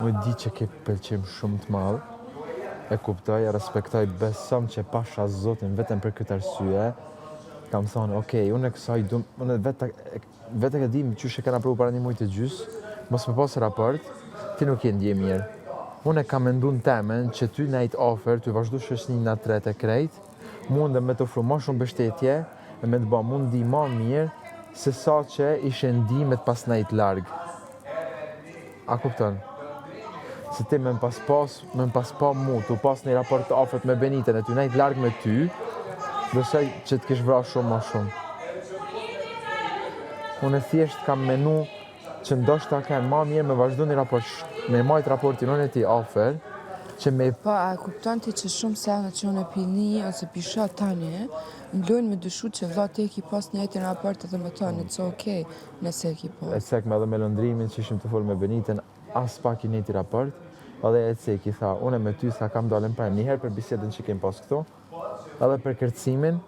mu di që ke pëlqim shumë të madh, e kuptoj, e respektoj, besom që pasha Zotin vetëm për këtë arsye, kam thonë, okej, unë e kësaj unë vetë e di qysh e kana provu para një muaj të gjys, mos më pas raport, ti nuk je ndje mirë. Unë e kam mendu në temen që ty nejt ofert, ty vazhdu shoqërinë në tret e krejt, mundë me të ofru ma shumë mbështetje e me të ba mund di ma mirë se sa që ishe ndi me të pas nejt largë. A kupton? Se ti me më pas pa mu, tu pas një raport të ofert me Benitën e ty nejt largë me ty, besoj që të kish vra shumë ma shumë. Unë e thjesht kam menu që ndoshta kanë ma mirë me vazhdu një raport, me majt raportin unë e ti offer, që me... Po, a kupton ti që shumë sene që unë e pini ose pisha tani, mblojnë me dyshu që vlla ti e ki pas një jetin raport edhe me tani, it's okej, nëse e ki pas. E cek me edhe me lëndrimin që ishim të folë me Benitën, as pak i njëti raport, edhe e cek i tha, unë me ty sa kam dalën prajmë njëherë për bisedën që kem pas këto, edhe për kërcimin,